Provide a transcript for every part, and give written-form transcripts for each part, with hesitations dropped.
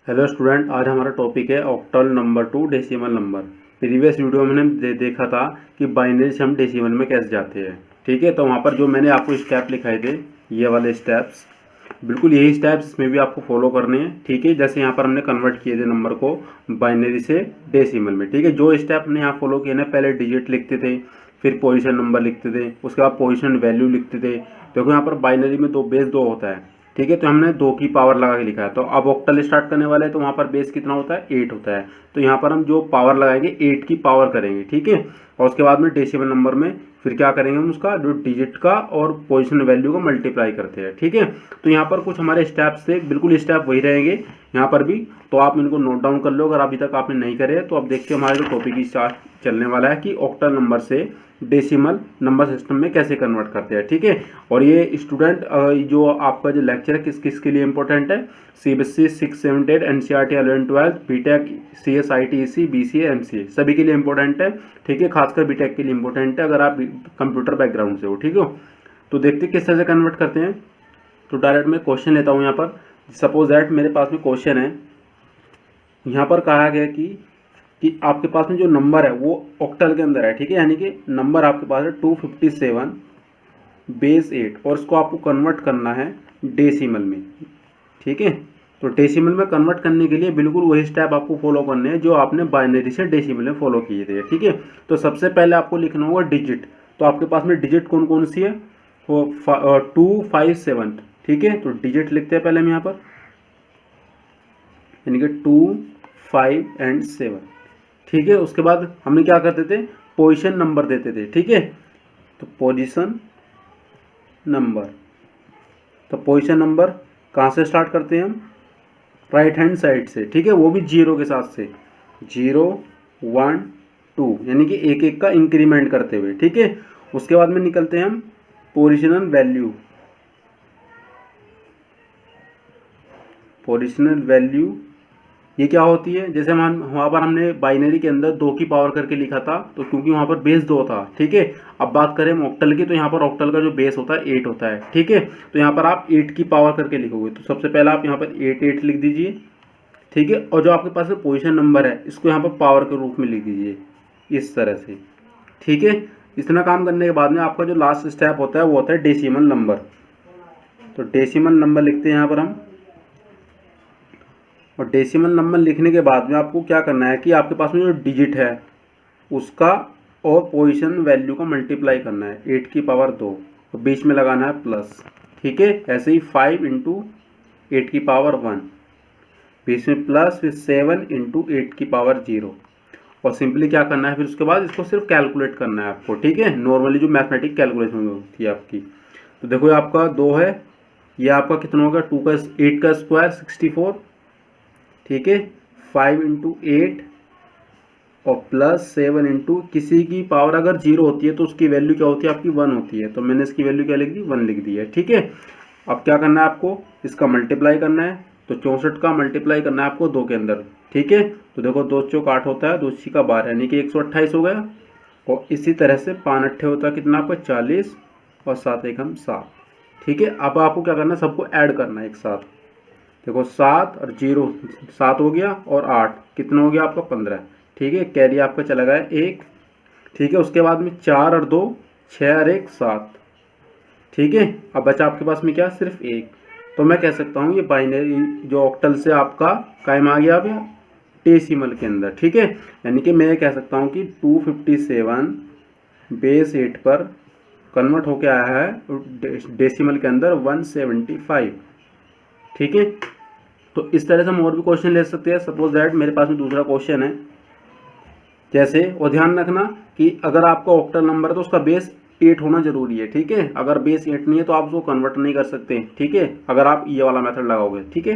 Hello student, आज हमारा topic है octal number two decimal number. Previous video में हमने देखा था कि बाइनरी से हम डेसिमल में कैसे जाते हैं। ठीक है, तो वहाँ पर जो मैंने आपको स्टेप लिखाए थे, ये वाले स्टेप्स, बिल्कुल यही स्टेप्स इसमें भी आपको फॉलो करने हैं। ठीक है, जैसे यहाँ पर हमने कन्वर्ट किए थे नंबर को बाइनरी से डेसिमल में। ठीक है, जो स्टेप हमने यहाँ फॉलो किए ना, पहले डिजिट लिखते थे, फिर पोजीशन नंबर लिखते थे, उसके बाद पोजीशन वैल्यू लिखते थे। देखो यहाँ पर बाइनरी में बेस दो होता है। ठीक है, तो हमने 2 की पावर लगा के लिखा है। तो अब ऑक्टल स्टार्ट करने वाले हैं, तो वहाँ पर बेस कितना होता है, 8 होता है। तो यहाँ पर हम जो पावर लगाएंगे 8 की पावर करेंगे। ठीक है, और उसके बाद में डेसिमल नंबर में फिर क्या करेंगे, हम उसका जो डिजिट का और पोजीशन वैल्यू को मल्टीप्लाई करते हैं। ठीक है, तो यहाँ पर कुछ हमारे स्टेप्स थे, बिल्कुल स्टेप वही रहेंगे यहाँ पर भी। तो आप इनको नोट डाउन कर लो अगर अभी तक आपने नहीं करे। तो अब देखते हैं हमारा जो टॉपिक स्टार्ट चलने वाला है कि ऑक्टल नंबर से डेसिमल नंबर सिस्टम में कैसे कन्वर्ट करते हैं। ठीक है, और ये स्टूडेंट जो आपका जो लेक्चर है किस किस के लिए इंपॉर्टेंट है, CBSE 6, 7, 8, NCERT 11, 12, BTech, CS, ITEC, BCA, MCA सभी के लिए इंपॉर्टेंट है। ठीक है, खासकर बीटेक के लिए इंपॉर्टेंट है अगर आप कंप्यूटर बैकग्राउंड से हो। ठीक है, तो देखते किस तरह से कन्वर्ट करते हैं। तो डायरेक्ट मैं क्वेश्चन लेता हूँ यहाँ पर। सपोज दैट मेरे पास में क्वेश्चन है, यहाँ पर कहा गया कि आपके पास में जो नंबर है वो ऑक्टल के अंदर है। ठीक है, यानी कि नंबर आपके पास है 257 बेस 8 और इसको आपको कन्वर्ट करना है डेसिमल में। ठीक है, तो डेसिमल में कन्वर्ट करने के लिए बिल्कुल वही स्टेप आपको फॉलो करने हैं जो आपने बाइनरी से डेसिमल में फॉलो किए थे। ठीक है, तो सबसे पहले आपको लिखना होगा डिजिट। तो आपके पास में डिजिट कौन कौन सी है, वो 2, 5, 7। ठीक है, तो डिजिट लिखते हैं पहले हम यहाँ पर, यानी कि 2, 5 एंड 7। ठीक है, उसके बाद हमने क्या करते थे, पोजीशन नंबर देते थे। ठीक है, तो पोजीशन नंबर, तो पोजीशन नंबर कहाँ से स्टार्ट करते हैं हम, राइट हैंड साइड से। ठीक है, वो भी 0 के साथ से, 0, 1, 2, यानी कि एक एक का इंक्रीमेंट करते हुए। ठीक है, उसके बाद में निकलते हैं हम पोजिशनल वैल्यू। पोजिशनल वैल्यू ये क्या होती है, जैसे हम वहाँ पर हमने बाइनरी के अंदर 2 की पावर करके लिखा था, तो क्योंकि वहाँ पर बेस 2 था। ठीक है, अब बात करें हम ऑक्टल की, तो यहाँ पर ऑक्टल का जो बेस होता है 8 होता है। ठीक है, तो यहाँ पर आप 8 की पावर करके लिखोगे, तो सबसे पहले आप यहाँ पर 8, 8 लिख दीजिए। ठीक है, और जो आपके पास में पोजीशन नंबर है इसको यहाँ पर पावर के रूप में लिख दीजिए इस तरह से। ठीक है, इतना काम करने के बाद में आपका जो लास्ट स्टेप होता है वो होता है डेसिमल नंबर। तो डेसिमल नंबर लिखते हैं यहाँ पर हम, और डेसिमल नंबर लिखने के बाद में आपको क्या करना है कि आपके पास में जो डिजिट है उसका और पोजीशन वैल्यू का मल्टीप्लाई करना है, 8 की पावर 2, और बीच में लगाना है प्लस। ठीक है, ऐसे ही 5 इंटू 8 की पावर 1, बीच में प्लस, फिर 7 इंटू 8 की पावर 0, और सिंपली क्या करना है, फिर उसके बाद इसको सिर्फ कैलकुलेट करना है आपको। ठीक है, नॉर्मली जो मैथमेटिक कैलकुलेशन होती है आपकी। तो देखो ये आपका 2 है, ये आपका कितना होगा, 8 का स्क्वायर 64। ठीक है, 5 इंटू 8 और प्लस 7 इंटू किसी की पावर अगर 0 होती है तो उसकी वैल्यू क्या होती है, आपकी 1 होती है। तो मैंने इसकी वैल्यू क्या लिख दी, 1 लिख दी है। ठीक है, अब क्या करना है आपको, इसका मल्टीप्लाई करना है। तो 64 का मल्टीप्लाई करना है आपको 2 के अंदर। ठीक है, तो देखो 2 चौक 8 होता है, 2 सी का 12, यानी कि 128 हो गया। और इसी तरह से 5 अट्ठे होता है कितना आपका, 40, और 7 एकम 7। ठीक है, अब आपको क्या करना है, सबको ऐड करना है एक साथ। देखो 7 और 0 7 हो गया, और 8 कितना हो गया आपका, 15। ठीक है, कैरी आपका चला गया 1। ठीक है, उसके बाद में 4 और 2 6 और 1 7। ठीक है, अब बचा आपके पास में क्या, सिर्फ 1। तो मैं कह सकता हूँ ये बाइनरी जो ऑक्टल से आपका कायम आ गया अब डेसिमल के अंदर। ठीक है, यानी कि मैं ये कह सकता हूँ कि 257 बेस 8 पर कन्वर्ट होके आया है डेसिमल के अंदर 175। ठीक है, तो इस तरह से हम और भी क्वेश्चन ले सकते हैं। सपोज दैट मेरे पास में दूसरा क्वेश्चन है जैसे, और ध्यान रखना कि अगर आपका ऑक्टल नंबर है तो उसका बेस 8 होना जरूरी है। ठीक है, अगर बेस 8 नहीं है तो आप उसको कन्वर्ट नहीं कर सकते। ठीक है, अगर आप ये वाला मेथड लगाओगे। ठीक है,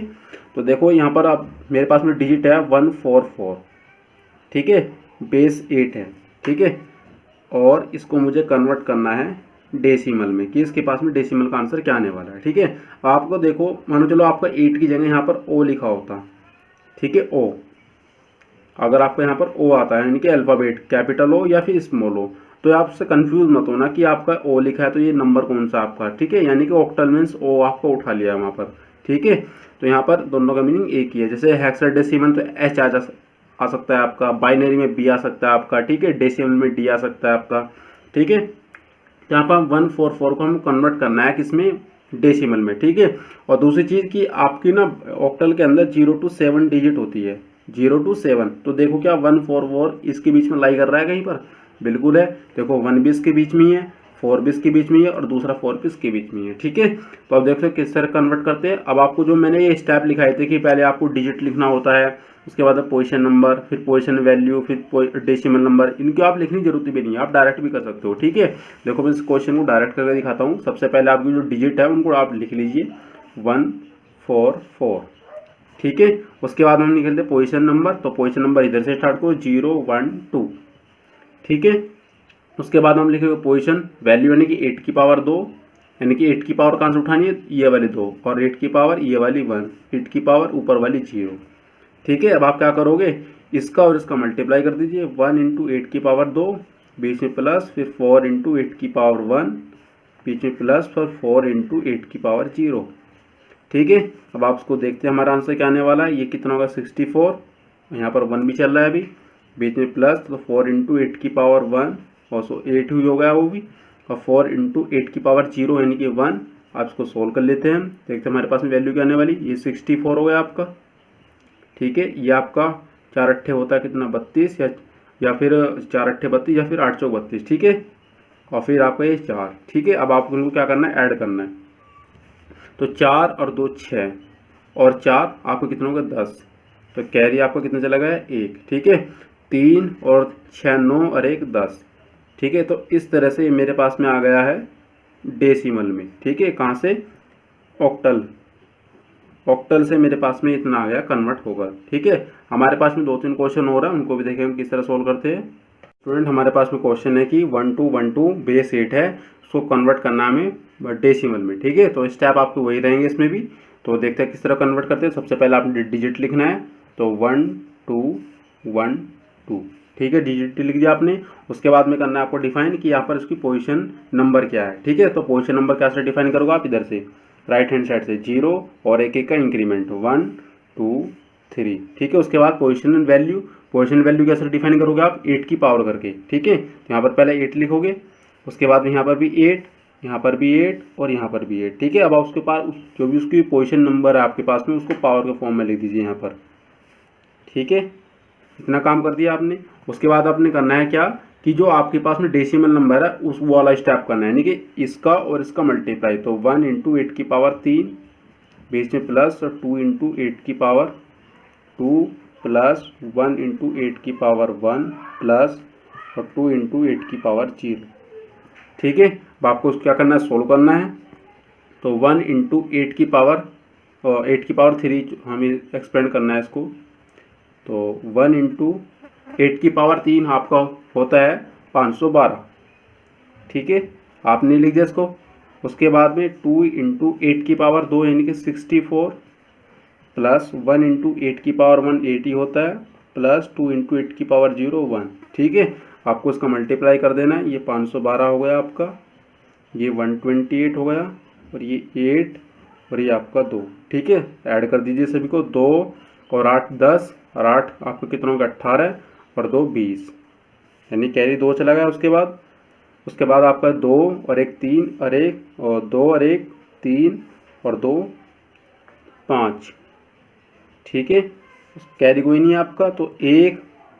तो देखो यहाँ पर आप मेरे पास में डिजिट है 144। ठीक है, बेस 8 है। ठीक है, और इसको मुझे कन्वर्ट करना है डेसिमल में कि इसके पास में डेसिमल का आंसर क्या आने वाला है। ठीक है, आपको देखो मानो चलो आपका 8 की जगह यहाँ पर ओ लिखा होता। ठीक है, ओ, अगर आपको यहाँ पर ओ आता है यानी कि अल्फ़ाबेट कैपिटल ओ या फिर स्मॉल ओ, तो आपसे कंफ्यूज मत होना कि आपका ओ लिखा है तो ये नंबर कौन सा आपका। ठीक है, यानी कि ऑक्टल मीन्स ओ आपको उठा लिया है वहाँ पर। ठीक है। तो यहाँ पर दोनों का मीनिंग एक ही है। जैसे हेक्साडेसिमल तो एच आ सकता है आपका, बाइनरी में बी आ सकता है आपका, ठीक है, डेसिमल में डी आ सकता है आपका, ठीक है। तो यहाँ पर 144 को हम कन्वर्ट करना है किसमें, डेसिमल में, ठीक है। और दूसरी चीज़ कि आपकी ना ऑक्टल के अंदर 0 to 7 डिजिट होती है, 0 to 7। तो देखो क्या 144 इसके बीच में लाई कर रहा है कहीं पर, बिल्कुल है। देखो 1 भी इसके बीच में ही है, 4 भी इसके बीच में ही है और दूसरा 4 भी इसके बीच में ही है, ठीक है। तो अब देख लो किस तरह कन्वर्ट करते हैं। अब आपको जो मैंने ये स्टेप लिखाए थे कि पहले आपको डिजिट लिखना होता है, उसके बाद पोजीशन नंबर, फिर पोजीशन वैल्यू, फिर डेसिमल नंबर, इनको आप लिखने की जरूरत भी नहीं है, आप डायरेक्ट भी कर सकते हो, ठीक है। देखो मैं इस क्वेश्चन को डायरेक्ट करके दिखाता हूँ। सबसे पहले आपकी जो डिजिट है उनको आप लिख लीजिए 144, ठीक है। उसके बाद हम निकलते पोजीशन नंबर, तो पोजीशन नंबर इधर से स्टार्ट करो 0 1 2, ठीक है। उसके बाद हम लिखेंगे पोजीशन वैल्यू यानी कि 8 की पावर 2, यानी कि 8 की पावर कहाँ से उठानी है, ये वाली 2, और 8 की पावर ये वाली 1, 8 की पावर ऊपर वाली 0, ठीक है। अब आप क्या करोगे, इसका और इसका मल्टीप्लाई कर दीजिए, 1 × 8 की पावर 2, बीच में प्लस, फिर 4 × 8 की पावर 1, बीच में प्लस, फिर 4 × 8 की पावर 0, ठीक है। अब आप उसको देखते हैं हमारा आंसर क्या आने वाला है। ये कितना होगा 64, यहाँ पर 1 भी चल रहा है अभी, बीच में प्लस, तो 4 × 8 की पावर 1 और 8 ही हो गया वो भी, और 4 × 8 की पावर 0 यानी कि 1। आप इसको सोल्व कर लेते हैं, देखते हैं हमारे पास में वैल्यू क्या आने वाली। ये 64 हो गया आपका, ठीक है। ये आपका 4 अट्ठे होता है कितना 32, या फिर 4 अट्ठे 32 या फिर 8 चौक 32, ठीक है। और फिर आपका ये 4, ठीक है। अब आपको इनको क्या करना है, ऐड करना है। तो 4 और 2 6 और 4 आपको कितना होगा 10, तो कैरी आपका कितना चला गया 1, ठीक है। 3 और 6 9 और 1 10, ठीक है। तो इस तरह से मेरे पास में आ गया है डेसिमल में, ठीक है। कहाँ से, ऑक्टल से मेरे पास में इतना आ गया, कन्वर्ट होगा, ठीक है। हमारे पास में 2-3 क्वेश्चन हो रहा है, उनको भी देखें हम किस तरह सोल्व करते हैं। स्टूडेंट हमारे पास में क्वेश्चन है कि 1212 बेस 8 है, उसको कन्वर्ट करना हमें डेसिमल में, ठीक है। तो स्टेप आपको वही रहेंगे इसमें भी। तो देखते हैं किस तरह कन्वर्ट करते हैं। सबसे पहले आपने डिजिट लिखना है, तो 1 2 1 2, ठीक है, डिजिट लिख दिया आपने। उसके बाद में करना है आपको डिफाइन कि यहाँ पर इसकी पोजीशन नंबर क्या है, ठीक है। तो पोजीशन नंबर कैसे डिफाइन करोगे आप, इधर से राइट हैंड साइड से 0 और 1 1 का इंक्रीमेंट 1 2 3, ठीक है। उसके बाद पोजीशन वैल्यू कैसे डिफाइन करोगे आप, 8 की पावर करके, ठीक है। तो यहाँ पर पहले 8 लिखोगे, उसके बाद यहाँ पर भी 8, यहाँ पर भी 8 और यहाँ पर भी 8, ठीक है। अब आप उसके पास जो भी उसकी पोजीशन नंबर है आपके पास में उसको पावर के फॉर्म में लिख दीजिए यहाँ पर, ठीक है। इतना काम कर दिया आपने। उसके बाद आपने करना है क्या कि जो आपके पास में डेसिमल नंबर है उस वाला स्टेप करना है, यानी कि इसका और इसका मल्टीप्लाई। तो 1 × 8 की पावर 3, बीच में प्लस, और 2 × 8 की पावर 2 प्लस 1 × 8 की पावर 1 प्लस, और 2 × 8 की पावर 0, ठीक है। अब आपको क्या करना है, सोल्व करना है। तो 1 × 8 की पावर 3 हमें एक्सपेंड करना है इसको। तो 1 × 8 की पावर 3 आपका होता है 512, ठीक है। आपने लिख दिया इसको। उसके बाद में 2 × 8 की पावर 2 यानी कि 64 प्लस 1 × 8 की पावर 1 80 होता है, प्लस 2 × 8 की पावर 0 1, ठीक है। आपको इसका मल्टीप्लाई कर देना है। ये 512 हो गया आपका, ये 128 हो गया, और ये 8 और ये आपका 2, ठीक है। ऐड कर दीजिए सभी को, 2 और 8 10, और 8 आपको कितना होगा 18, और 2 20, यानी कैरी 2 चला गया। उसके बाद आपका 2 और 1 3 और 1 और 2 और 1 3 और 2 5, ठीक है। कैरी कोई नहीं है आपका, तो 1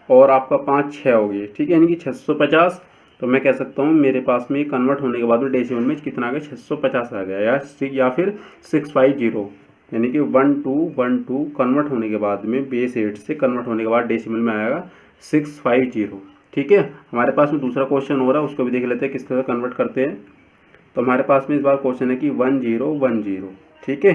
और आपका 5 6 हो गए, ठीक है, यानी कि 650। तो मैं कह सकता हूँ मेरे पास में कन्वर्ट होने के बाद में डेसिमल में कितना आ गया 650 आ गया, या फिर 650, यानी कि 1212 कन्वर्ट होने के बाद में बेस 8 से कन्वर्ट होने के बाद डेसिमल में आएगा 650, ठीक है। हमारे पास में दूसरा क्वेश्चन हो रहा है, उसको भी देख लेते हैं किस तरह कन्वर्ट करते हैं। तो हमारे पास में इस बार क्वेश्चन है कि 1010, ठीक है।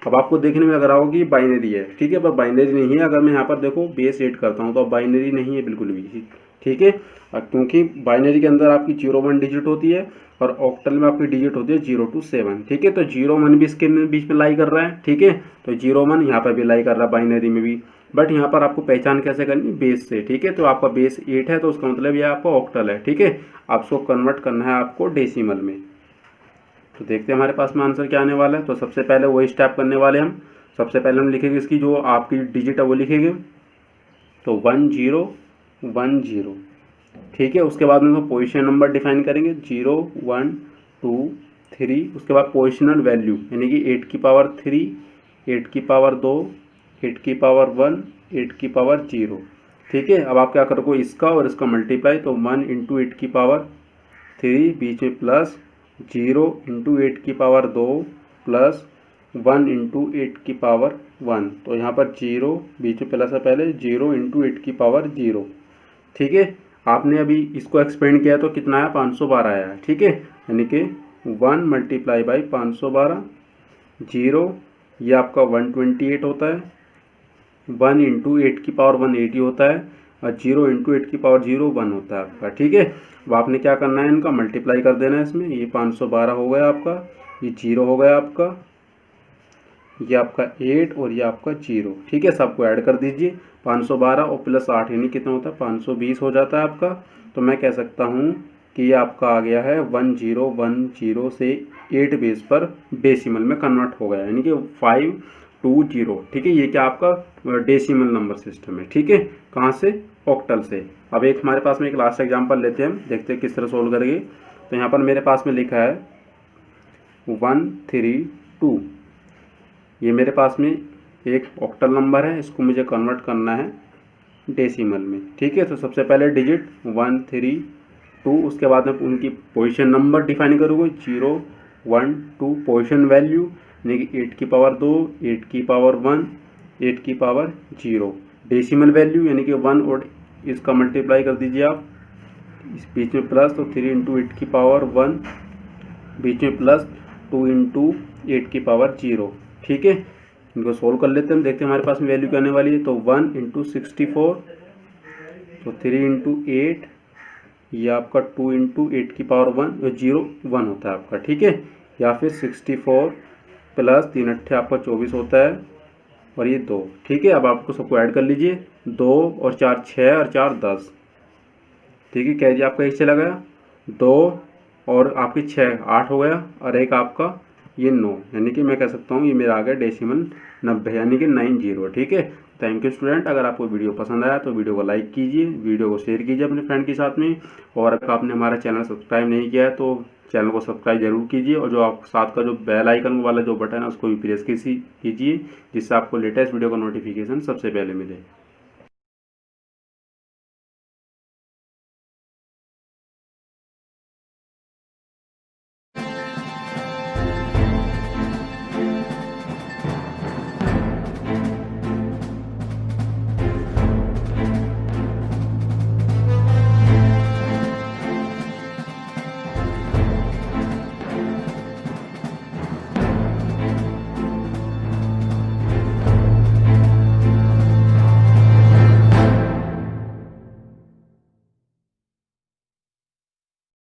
अब आपको देखने में लग रहा होगा कि बाइनरी है, ठीक है, पर बाइनरी नहीं है। अगर मैं यहाँ पर देखो बेस 8 करता हूँ तो बाइनरी नहीं है बिल्कुल भी, ठीक है। क्योंकि बाइनरी के अंदर आपकी 0 1 डिजिट होती है और ऑक्टल में आपकी डिजिट होती है 0 to 7, ठीक है। तो 0 1 भी इसके बीच में लाई कर रहा है, ठीक है। तो 0 1 यहाँ पर भी लाई कर रहा है बाइनरी में भी, बट यहाँ पर आपको पहचान कैसे करनी, बेस से, ठीक है। तो आपका बेस 8 है, तो उसका मतलब ये आपका ऑक्टल है, ठीक है। आप उसको कन्वर्ट करना है आपको डेसिमल में। तो देखते हैं हमारे पास में आंसर क्या आने वाला है। तो सबसे पहले वही स्टेप करने वाले हम। सबसे पहले हम लिखेंगे इसकी जो आपकी डिजिट है वो लिखेंगे, तो 1 0 1 0, ठीक है। उसके बाद में हम पोजीशन नंबर डिफाइन करेंगे 0 1 2 3। उसके बाद पोजिशनल वैल्यू यानी कि 8 की पावर 3, 8 की पावर 2, 8 की पावर 1, 8 की पावर 0, ठीक है। अब आप क्या करोगे, इसका और इसका मल्टीप्लाई, तो 1 इंटू 8 की पावर 3 बीच में प्लस 0 इंटू 8 की पावर 2 प्लस 1 इंटू 8 की पावर 1। तो यहाँ पर 0 बीच में प्लस है पहले, 0 इंटू 8 की पावर 0, ठीक है। आपने अभी इसको एक्सपेंड किया तो कितना आया, 512 आया है, ठीक है। यानी कि 1 मल्टीप्लाई बाई 512, 0 ये आपका 128 होता है, 1 इंटू 8 की पावर 1 80 होता है, और 0 इंटू 8 की पावर 0 1 होता है आपका, ठीक है। अब आपने क्या करना है, इनका मल्टीप्लाई कर देना है इसमें। ये 512 हो गया आपका, ये 0 हो गया आपका, ये आपका 8 और ये आपका 0, ठीक है। सबको ऐड कर दीजिए, 512 और प्लस 8 यानी कितना होता है, 520 हो जाता है आपका। तो मैं कह सकता हूँ कि ये आपका आ गया है 1010 से 8 बेस पर डेसिमल में कन्वर्ट हो गया, यानी कि 520, ठीक है। ये क्या आपका डेसिमल नंबर सिस्टम है, ठीक है। कहाँ से, ऑक्टल से। अब एक हमारे पास में एक लास्ट एग्जाम्पल लेते हैं, हम देखते हैं किस तरह सोल्व करेंगे। तो यहाँ पर मेरे पास में लिखा है 132, ये मेरे पास में एक ऑक्टल नंबर है, इसको मुझे कन्वर्ट करना है डेसिमल में, ठीक है। तो सबसे पहले डिजिट 132, उसके बाद में उनकी पोजीशन नंबर डिफाइन करूँगा 0 1 2, पोजीशन वैल्यू यानी कि 8 की पावर 2, 8 की पावर 1, 8 की पावर 0, डेसिमल वैल्यू यानी कि 1 और इसका मल्टीप्लाई कर दीजिए आप, इस बीच में प्लस, तो 3 इंटू 8 की पावर 1, बीच में प्लस 2 इंटू 8 की पावर 0, ठीक है। इनको सोल्व कर लेते हैं, देखते हैं हमारे पास में वैल्यू क्या आने वाली है। तो 1 इंटू 64, तो 3 इंटू 8, ये आपका 2 इंटू 8 की पावर 1, 0 1 होता है आपका, ठीक है। या फिर 64 प्लस 3 8 आपका 24 होता है, और ये 2, ठीक है। अब आपको सबको ऐड कर लीजिए, 2 और 4 6 और 4 10, ठीक है। कह दीजिए आपका एक चला गया, 2 और आपकी 6 8 हो गया, और एक आपका ये 9, यानी कि मैं कह सकता हूँ ये मेरा आ गया डेसिमल 90, यानी कि 90, ठीक है। Thank you student. अगर आपको वीडियो पसंद आया तो वीडियो को लाइक कीजिए, वीडियो को शेयर कीजिए अपने फ्रेंड के साथ में, और अगर आपने हमारा चैनल सब्सक्राइब नहीं किया है तो चैनल को सब्सक्राइब जरूर कीजिए, और जो आप साथ का जो बेल आइकन वाला जो बटन है उसको भी प्रेस कीजिए, जिससे आपको लेटेस्ट वीडियो का नोटिफिकेशन सबसे पहले मिले।